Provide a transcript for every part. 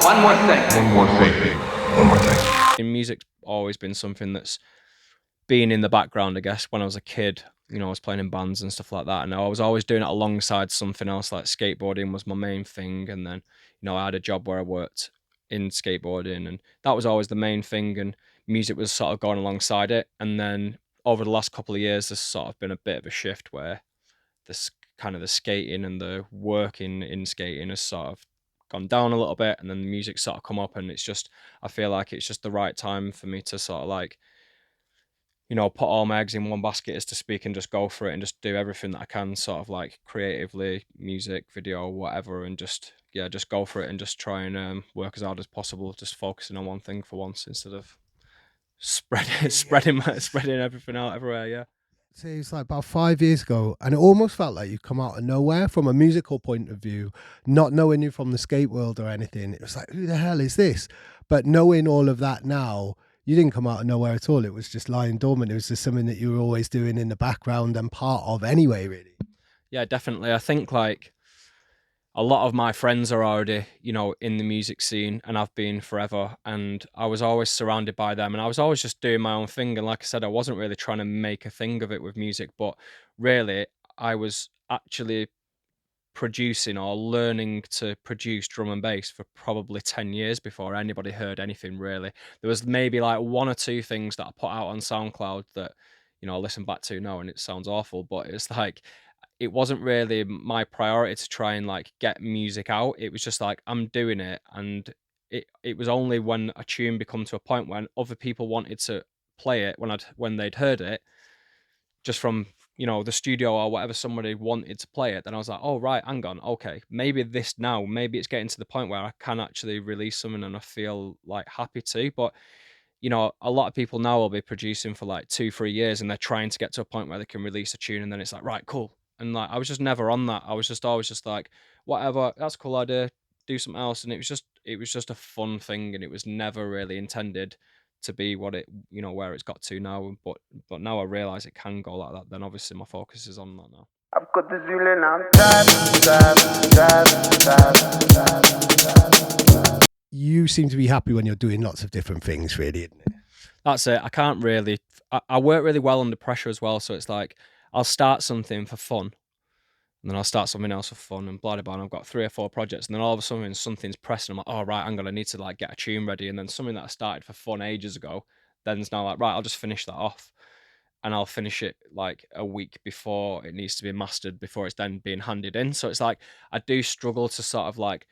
One more thing. One more thing. One more thing. In music's always been something that's been in the background, I guess. When I was a kid, you know, I was playing in bands and stuff like that, and I was always doing it alongside something else. Like skateboarding was my main thing, and then, you know, I had a job where I worked in skateboarding, and that was always the main thing, and music was sort of going alongside it. And then over the last couple of years, there's sort of been a bit of a shift where this kind of the skating and the working in skating has sort of gone down a little bit, and then the music sort of come up, and it's just, I feel like it's just the right time for me to sort of like, you know, put all my eggs in one basket, as to speak, and just go for it and just do everything that I can, sort of like creatively, music, video, whatever, and just, yeah, just go for it and just try and work as hard as possible, just focusing on one thing for once instead of spreading everything out everywhere. Yeah. Say it's like about 5 years ago, and it almost felt like you come out of nowhere from a musical point of view, not knowing you from the skate world or anything. It was like, who the hell is this? But knowing all of that now, you didn't come out of nowhere at all. It was just lying dormant. It was just something that you were always doing in the background and part of anyway, really. Yeah, definitely. I think like a lot of my friends are already, you know, in the music scene, and I've been forever, and I was always surrounded by them, and I was always just doing my own thing. And like I said, I wasn't really trying to make a thing of it with music, but really I was actually producing or learning to produce drum and bass for probably 10 years before anybody heard anything really. There was maybe like one or two things that I put out on SoundCloud that, you know, I listen back to now and it sounds awful, but it's like, it wasn't really my priority to try and like get music out. It was just like, I'm doing it. And it was only when a tune become to a point when other people wanted to play it, when they'd heard it just from, you know, the studio or whatever, somebody wanted to play it, then I was like, oh right, hang on, okay, maybe maybe it's getting to the point where I can actually release something and I feel like happy to. But, you know, a lot of people now will be producing for like 2-3 years, and they're trying to get to a point where they can release a tune, and then it's like, right, cool. And like, I was just never on that. I was just always just like, whatever, that's a cool idea, do something else. And it was just a fun thing, and it was never really intended to be what it, you know, where it's got to now. But now I realize it can go like that, then obviously my focus is on that now. I've got the feeling I'm tired. You seem to be happy when you're doing lots of different things, really, isn't it? That's it. I can't really, I work really well under pressure as well. So it's like, I'll start something for fun, and then I'll start something else for fun, and blah, blah, blah. And I've got 3 or 4 projects, and then all of a sudden something's pressing. I'm like, oh, right, I need to like get a tune ready. And then something that I started for fun ages ago, then's now like, right, I'll just finish that off. And I'll finish it like a week before it needs to be mastered, before it's then being handed in. So it's like, I do struggle to sort of like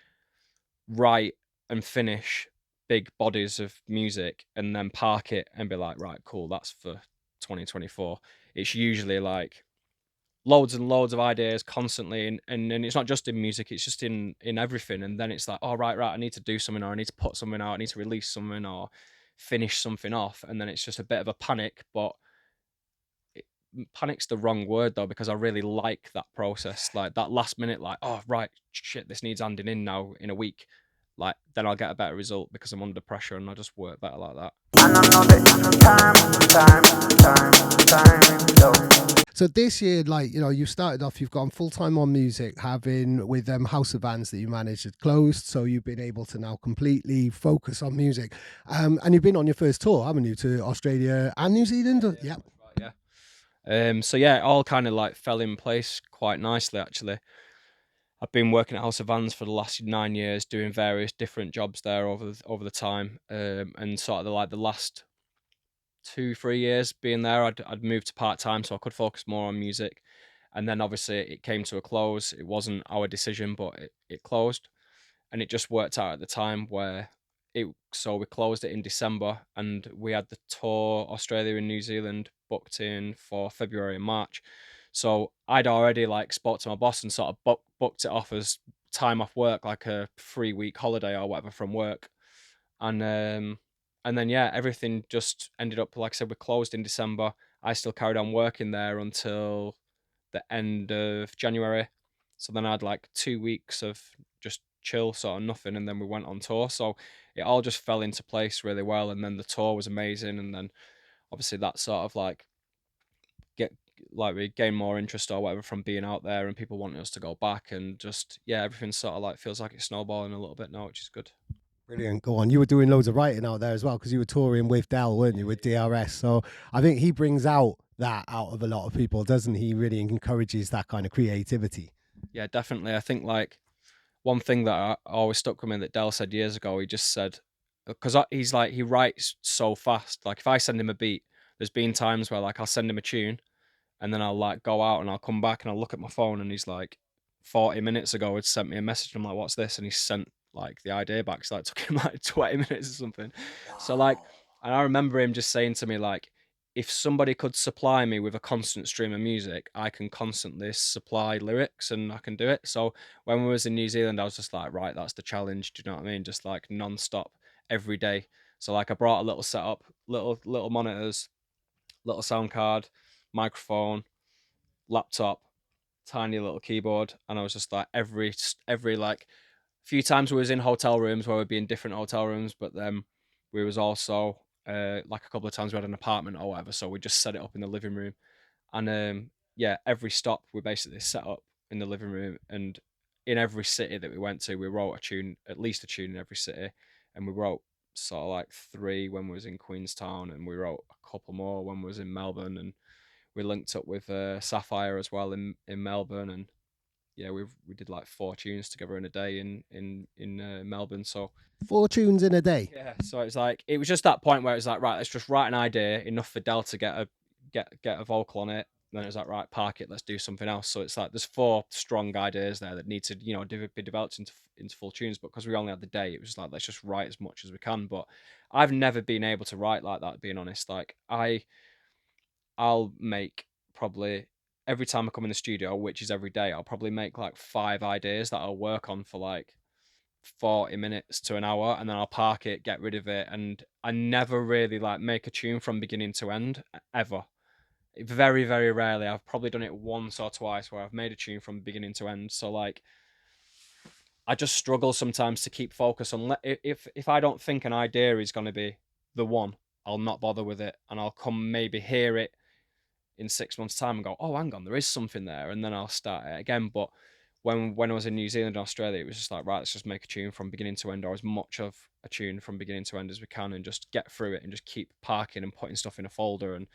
write and finish big bodies of music and then park it and be like, right, cool, that's for 2024. It's usually like loads and loads of ideas constantly, and it's not just in music, it's just in everything. And then it's like, oh right, I need to do something, or I need to put something out, I need to release something or finish something off. And then it's just a bit of a panic. But panic's the wrong word though, because I really like that process, like that last minute, like, oh right, shit, this needs handing in now in a week. Like, then I'll get a better result because I'm under pressure, and I just work better like that. And I know that time. So this year, like, you know, you started off, you've gone full time on music, having with House of Vans that you managed had closed. So you've been able to now completely focus on music. And you've been on your first tour, haven't you, to Australia and New Zealand? Yeah. Yeah. So yeah, it all kind of like fell in place quite nicely, actually. I've been working at House of Vans for the last 9 years, doing various different jobs there over the time, and sort of the last 2-3 years being there, I'd moved to part time so I could focus more on music. And then obviously it came to a close. It wasn't our decision, but it closed, and it just worked out at the time where so we closed it in December, and we had the tour Australia and New Zealand booked in for February and March. So I'd already like spoke to my boss and sort of booked it off as time off work, like a 3-week holiday or whatever from work. And then yeah, everything just ended up, like I said, we closed in December. I still carried on working there until the end of January. So then I had like 2 weeks of just chill, sort of nothing, and then we went on tour. So it all just fell into place really well. And then the tour was amazing, and then obviously that sort of like we gain more interest or whatever from being out there, and people wanting us to go back, and just, yeah, everything sort of like feels like it's snowballing a little bit now, which is good. Brilliant. Go on. You were doing loads of writing out there as well because you were touring with Dell, weren't you, with DRS? So I think he brings out that out of a lot of people, doesn't he? Really encourages that kind of creativity. Yeah, definitely. I think like one thing that I always stuck with me that Dell said years ago, he just said, because he's like, he writes so fast. Like if I send him a beat, there's been times where like I'll send him a tune and then I'll like go out and I'll come back and I'll look at my phone and he's like 40 minutes ago had sent me a message. I'm like, what's this? And he sent like the idea back. So like, it took him like 20 minutes or something. So like, and I remember him just saying to me like, if somebody could supply me with a constant stream of music, I can constantly supply lyrics and I can do it. So when we was in New Zealand, I was just like, right, that's the challenge. Do you know what I mean? Just like non-stop every day. So like I brought a little setup, little monitors, little sound card, microphone, laptop, tiny little keyboard, and I was just like every like few times we was in hotel rooms where we'd be in different hotel rooms, but then we was also like a couple of times we had an apartment or whatever, so we just set it up in the living room, and yeah, every stop we basically set up in the living room, and in every city that we went to, we wrote a tune, at least a tune in every city, and we wrote sort of like 3 when we was in Queenstown, and we wrote a couple more when we was in Melbourne, and we linked up with Sapphire as well in Melbourne, and yeah, we did like 4 tunes together in a day in Melbourne. So 4 tunes in a day. yeah, so it's like it was just that point where it's like, right, let's just write an idea enough for Dell to get a vocal on it. Then it was like, right, park it, let's do something else. So it's like there's 4 strong ideas there that need to be developed into full tunes. But because we only had the day, it was like let's just write as much as we can. But I've never been able to write like that, being honest. Like I'll make probably every time I come in the studio, which is every day, I'll probably make like 5 ideas that I'll work on for like 40 minutes to an hour, and then I'll park it, get rid of it, and I never really like make a tune from beginning to end ever. Very, very rarely. I've probably done it once or twice where I've made a tune from beginning to end. So like I just struggle sometimes to keep focus on if I don't think an idea is going to be the one, I'll not bother with it, and I'll come maybe hear it in 6 months' time and go, oh, hang on, there is something there, and then I'll start it again. But when I was in New Zealand and Australia, it was just like, right, let's just make a tune from beginning to end, or as much of a tune from beginning to end as we can, and just get through it and just keep parking and putting stuff in a folder, and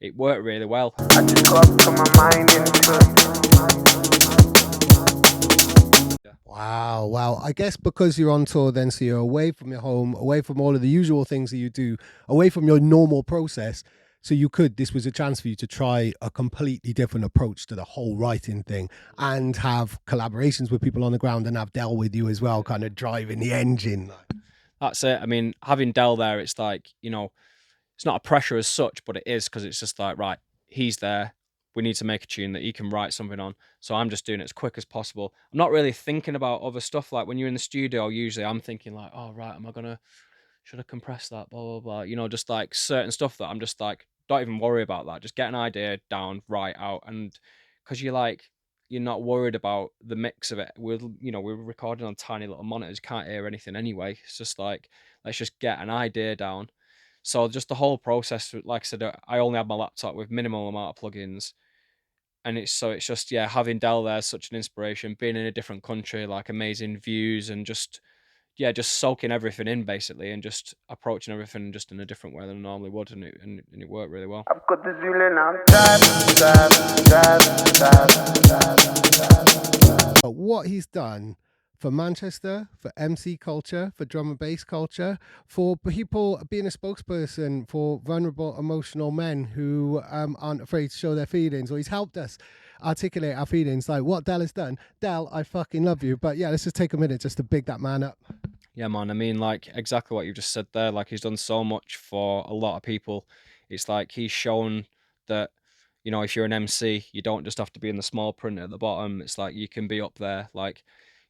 it worked really well. I just got to my mind Wow. I guess because you're on tour then, so you're away from your home, away from all of the usual things that you do, away from your normal process. So this was a chance for you to try a completely different approach to the whole writing thing and have collaborations with people on the ground and have Dell with you as well, kind of driving the engine. That's it. I mean, having Dell there, it's like, it's not a pressure as such, but it is, because it's just like, right, he's there. We need to make a tune that he can write something on. So I'm just doing it as quick as possible. I'm not really thinking about other stuff. Like when you're in the studio, usually I'm thinking like, oh, right, should I compress that? Blah, blah, blah. Just like certain stuff that I'm just like, don't even worry about that. Just get an idea down, write out. And because you're not worried about the mix of it. We're recording on tiny little monitors, can't hear anything anyway. It's just like, let's just get an idea down. So just the whole process, like I said, I only have my laptop with minimal amount of plugins, and it's just, yeah, having Dell there is such an inspiration. Being in a different country, like amazing views, and just soaking everything in basically, and just approaching everything just in a different way than I normally would, and it worked really well. I've got the feeling I'm But what he's done for Manchester, for MC culture, for drum and bass culture, for people being a spokesperson for vulnerable, emotional men who aren't afraid to show their feelings, or he's helped us articulate our feelings, like what Dell has done. Dell, I fucking love you. But yeah, let's just take a minute just to big that man up. Yeah, man. I mean, like exactly what you just said there. Like he's done so much for a lot of people. It's like he's shown that, if you're an MC, you don't just have to be in the small print at the bottom. It's like you can be up there. Like,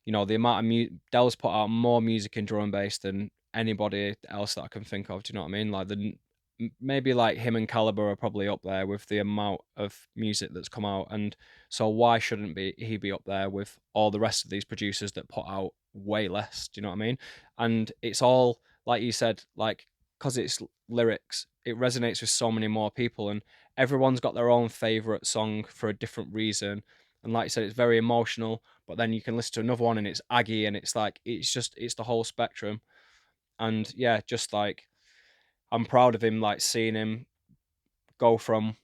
the amount of Dell's put out more music in drum and bass than anybody else that I can think of. Do you know what I mean? Like maybe like him and Caliber are probably up there with the amount of music that's come out, and so why shouldn't he be up there with all the rest of these producers that put out way less? Do you know what I mean? And it's all, like you said, like, because it's lyrics, it resonates with so many more people, and everyone's got their own favorite song for a different reason. And like you said, it's very emotional, but then you can listen to another one and it's aggy, and it's like it's the whole spectrum. And yeah, just like I'm proud of him, like seeing him go from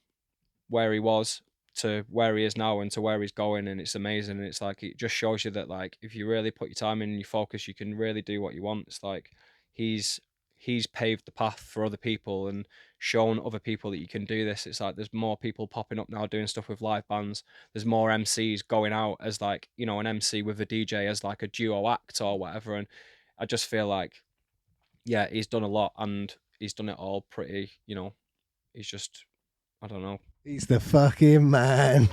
where he was to where he is now and to where he's going, and it's amazing. And it's like it just shows you that like if you really put your time in and you focus, you can really do what you want. It's like he's paved the path for other people and shown other people that you can do this. It's like there's more people popping up now doing stuff with live bands. There's more MCs going out as like, you know, an MC with a DJ as like a duo act or whatever. And I just feel like, yeah, he's done a lot and he's done it all pretty, you know, he's just, I don't know. He's the fucking man.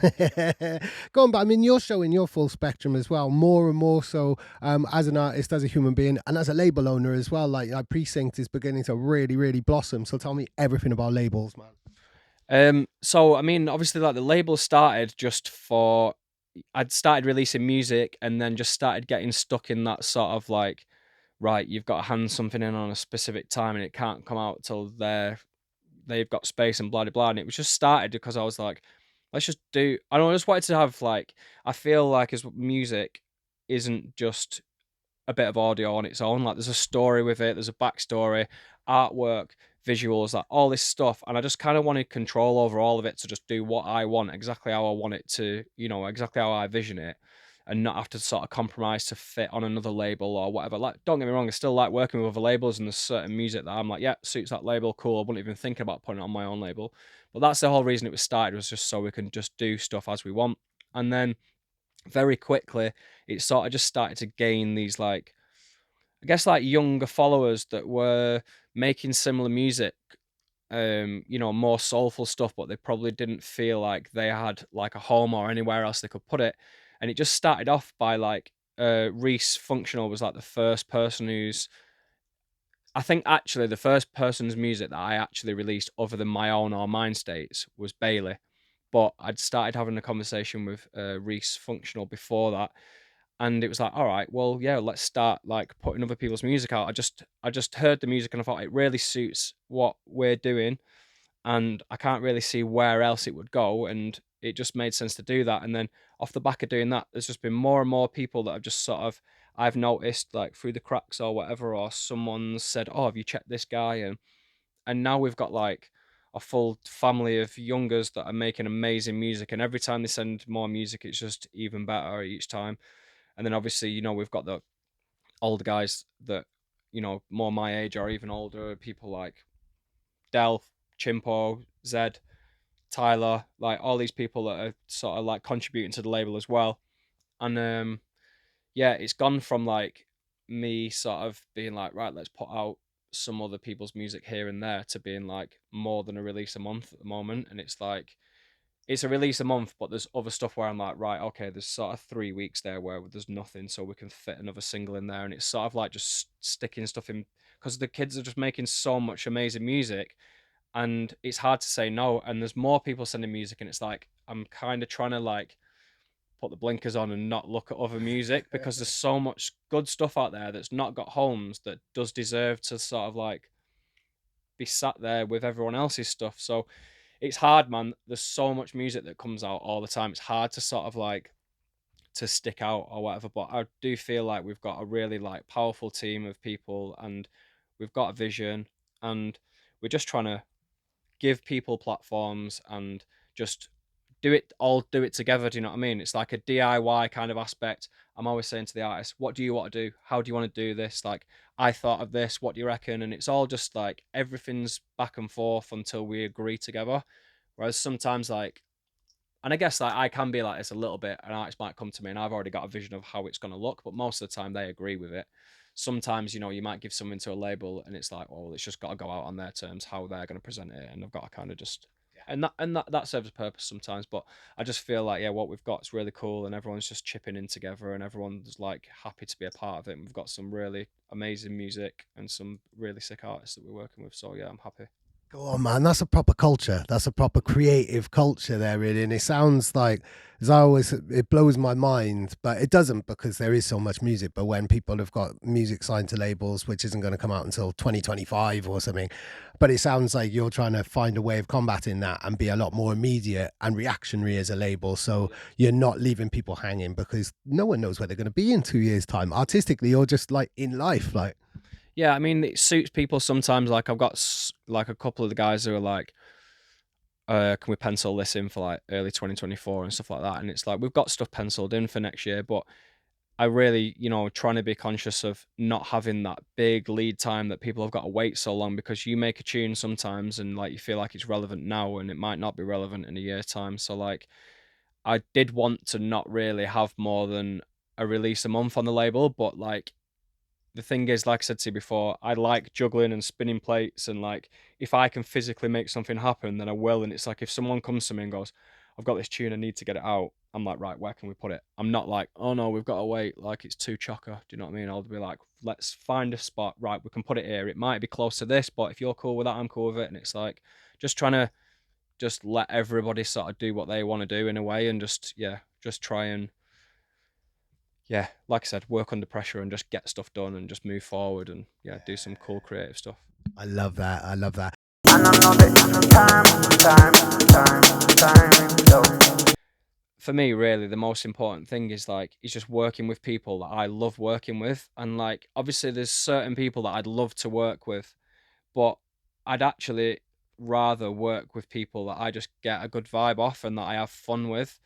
Go on, but I mean, you're showing your full spectrum as well, more and more so as an artist, as a human being, and as a label owner as well. Like Precint is beginning to really, really blossom. So tell me everything about labels, man. So I mean, obviously, like the label started just for I'd started releasing music and then just started getting stuck in that sort of like, right, you've got to hand something in on a specific time and it can't come out till they've got space and blah blah blah. And it was just started because I was like, let's just do. I don't know, I just wanted to have like, I feel like as music isn't just a bit of audio on its own. Like there's a story with it, there's a backstory, artwork, visuals, like all this stuff. And I just kind of wanted control over all of it to just do what I want, exactly how I want it to, you know, exactly how I vision it, and not have to sort of compromise to fit on another label or whatever. Like, don't get me wrong, I still like working with other labels, and there's certain music that I'm like, yeah, suits that label, cool. I wouldn't even think about putting it on my own label. But that's the whole reason it was started, was just so we can just do stuff as we want. And then very quickly, it sort of just started to gain these like, I guess like younger followers that were making similar music, you know, more soulful stuff, but they probably didn't feel like they had like a home or anywhere else they could put it. And it just started off by like Reese Functional was like the first person I think actually the first person's music that I actually released other than my own or Mind States was Bailey. But I'd started having a conversation with Reese Functional before that, and it was like, all right, well, yeah, let's start like putting other people's music out. I just heard the music and I thought it really suits what we're doing, and I can't really see where else it would go, and it just made sense to do that. And then off the back of doing that, there's just been more and more people that have just sort of, I've noticed like through the cracks or whatever, or someone's said, oh, have you checked this guy? And now we've got like a full family of youngers that are making amazing music, and every time they send more music, it's just even better each time. And then obviously, you know, we've got the older guys that, you know, more my age or even older, people like Dell, Chimpo, Zed, Tyler, like all these people that are sort of like contributing to the label as well. And yeah, it's gone from like me sort of being like, right, let's put out some other people's music here and there, to being like more than a release a month at the moment. And it's like, it's a release a month, but there's other stuff where I'm like, right, okay, there's sort of 3 weeks there where there's nothing, so we can fit another single in there. And it's sort of like just sticking stuff in, because the kids are just making so much amazing music, and it's hard to say no. And there's more people sending music, and it's like I'm kind of trying to like put the blinkers on and not look at other music, because there's so much good stuff out there that's not got homes that does deserve to sort of like be sat there with everyone else's stuff. So it's hard, man. There's so much music that comes out all the time. It's hard to sort of like to stick out or whatever. But I do feel like we've got a really like powerful team of people, and we've got a vision, and we're just trying to give people platforms and just do it together. Do you know what I mean? It's like a DIY kind of aspect. I'm always saying to the artist, what do you want to do? How do you want to do this? Like, I thought of this, what do you reckon? And it's all just like everything's back and forth until we agree together. Whereas sometimes like, and I guess like I can be like this a little bit, an artist might come to me and I've already got a vision of how it's going to look, but most of the time they agree with it. Sometimes, you know, you might give something to a label and it's like, well, it's just got to go out on their terms, how they're going to present it, and I've got to kind of just, and that serves a purpose sometimes. But I just feel like, yeah, what we've got is really cool, and everyone's just chipping in together, and everyone's like happy to be a part of it. And we've got some really amazing music and some really sick artists that we're working with. So yeah, I'm happy. Go on, man. That's a proper culture. That's a proper creative culture there, really. And it sounds like, as I always, it blows my mind, but it doesn't, because there is so much music. But when people have got music signed to labels, which isn't going to come out until 2025 or something, but it sounds like you're trying to find a way of combating that and be a lot more immediate and reactionary as a label. So you're not leaving people hanging, because no one knows where they're going to be in 2 years' time. Artistically, or just like in life, like. Yeah, I mean, it suits people sometimes. Like I've got like a couple of the guys who are like, can we pencil this in for like early 2024 and stuff like that? And it's like we've got stuff penciled in for next year, but I really, trying to be conscious of not having that big lead time that people have got to wait so long, because you make a tune sometimes and like you feel like it's relevant now and it might not be relevant in a year's time. So like I did want to not really have more than a release a month on the label, but like the thing is, like I said to you before, I like juggling and spinning plates, and like if I can physically make something happen, then I will. And it's like if someone comes to me and goes, "I've got this tune, I need to get it out," I'm like, right, where can we put it? I'm not like, oh no, we've got to wait, like it's too chocker. Do you know what I mean? I'll be like, let's find a spot. Right, we can put it here. It might be close to this, but if you're cool with that, I'm cool with it. And it's like just trying to just let everybody sort of do what they want to do in a way, and just try and like I said, work under pressure and just get stuff done and just move forward and do some cool creative stuff. I love that. I love that. And I know that time, yo. For me, really, the most important thing is just working with people that I love working with. And like, obviously, there's certain people that I'd love to work with, but I'd actually rather work with people that I just get a good vibe off and that I have fun with.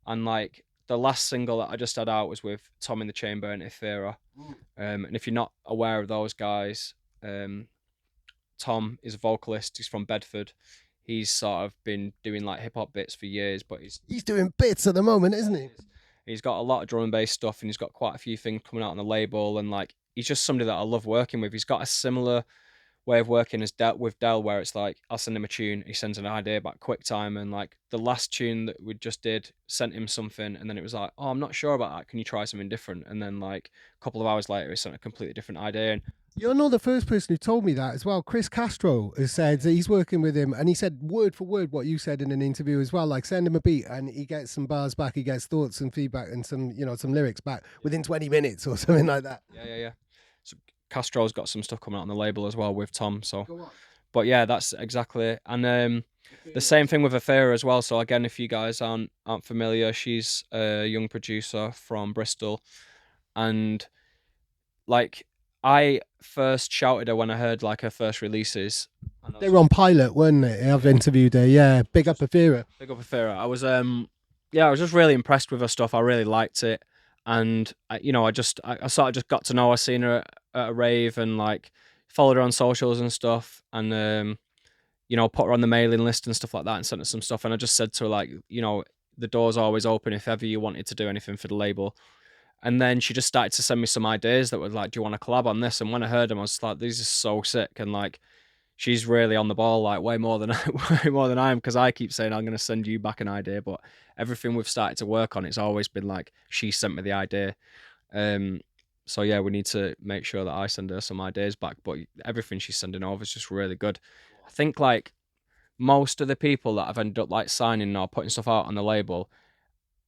And like the last single that I just had out was with Tom in the Chamber and Ithera. And if you're not aware of those guys, Tom is a vocalist. He's from Bedford. He's sort of been doing like hip hop bits for years, but He's doing bits at the moment, isn't he? he's got a lot of drum and bass stuff, and he's got quite a few things coming out on the label. And like, he's just somebody that I love working with. He's got a similar way of working as with Dell, where it's like I'll send him a tune, he sends an idea back quick time. And like the last tune that we just did, sent him something, and then it was like, oh, I'm not sure about that, can you try something different? And then like a couple of hours later he sent a completely different idea. And You're not the first person who told me that as well. Chris Castro has said that he's working with him, and he said word for word what you said in an interview as well. Like, send him a beat, and he gets some bars back, he gets thoughts and feedback, and some lyrics back within 20 minutes or something like that. yeah. So Castro's got some stuff coming out on the label as well with Tom. So, but yeah, that's exactly it. And the same thing with Affair as well. So again, if you guys aren't familiar, she's a young producer from Bristol, and like I first shouted her when I heard like her first releases. They were on Pilot, weren't they? I've interviewed her. Yeah, big up Afira. Big up Afira. I was I was just really impressed with her stuff. I really liked it, and I sort of just got to know her, seen her at a rave, and like followed her on socials and stuff, and put her on the mailing list and stuff like that, and sent her some stuff. And I just said to her like, the door's always open if ever you wanted to do anything for the label. And then she just started to send me some ideas that were like, do you want to collab on this? And when I heard them, I was like, these are so sick. And like, she's really on the ball, like way more than I am, because I keep saying I'm going to send you back an idea, but everything we've started to work on, it's always been like she sent me the idea. So yeah, we need to make sure that I send her some ideas back, but everything she's sending over is just really good. I think like most of the people that I've ended up like signing or putting stuff out on the label,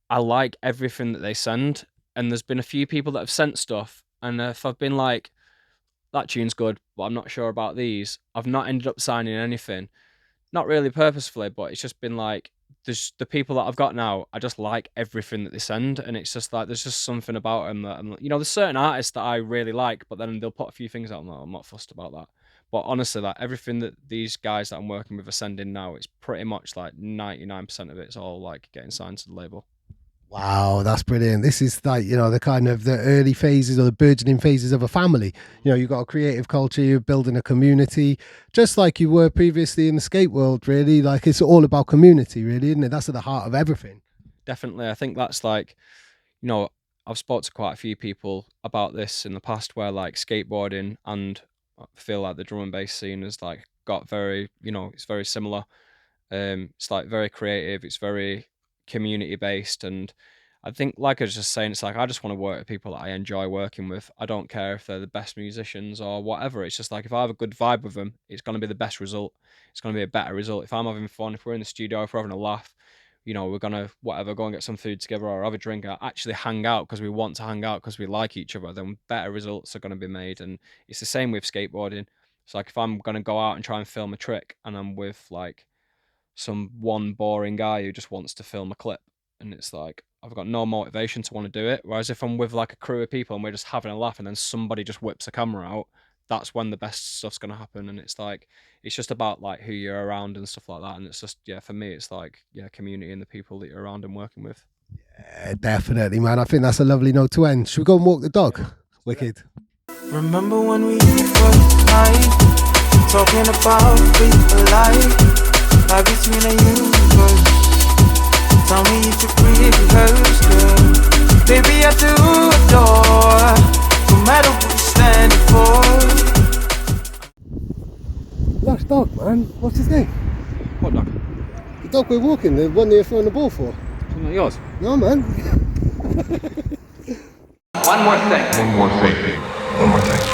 I like everything that they send. And there's been a few people that have sent stuff, and if I've been like, that tune's good, but I'm not sure about these, I've not ended up signing anything. Not really purposefully, but it's just been like, there's the people that I've got now, I just like everything that they send, and it's just like there's just something about them that there's certain artists that I really like, but then they'll put a few things out, and I'm not fussed about that. But honestly, like everything that these guys that I'm working with are sending now, it's pretty much like 99% of it's all like getting signed to the label. Wow, that's brilliant. This is like, the kind of the early phases or the burgeoning phases of a family. You've got a creative culture, you're building a community, just like you were previously in the skate world, really. Like, it's all about community, really, isn't it? That's at the heart of everything. Definitely. I think that's like, I've spoke to quite a few people about this in the past, where like skateboarding and I feel like the drum and bass scene has like got very, it's very similar. It's like very creative, it's very community based, and I think, like I was just saying, it's like I just want to work with people that I enjoy working with. I don't care if they're the best musicians or whatever. It's just like if I have a good vibe with them, it's going to be the best result. It's going to be a better result. If I'm having fun, if we're in the studio, if we're having a laugh, we're going to go and get some food together or have a drink, or actually hang out because we want to hang out because we like each other, then better results are going to be made. And it's the same with skateboarding. It's like if I'm going to go out and try and film a trick and I'm with like some one boring guy who just wants to film a clip, and it's like I've got no motivation to want to do it. Whereas if I'm with like a crew of people and we're just having a laugh, and then somebody just whips a camera out, that's when the best stuff's gonna happen. And it's like, it's just about like who you're around and stuff like that. And it's just, yeah, for me, it's like, yeah, community and the people that you're around and working with. Yeah, definitely, man. I think that's a lovely note to end. Should we go and walk the dog? Wicked. Remember when we first night, talking about being alive, like between a universe. Tell me if you're rehearsed, girl. Baby, I do adore, no matter what you're standing for. Lush dog, man. What's his name? What dog? The dog we're walking, the one that you're throwing the ball for. Isn't that yours? No, man. One more thing. One more thing.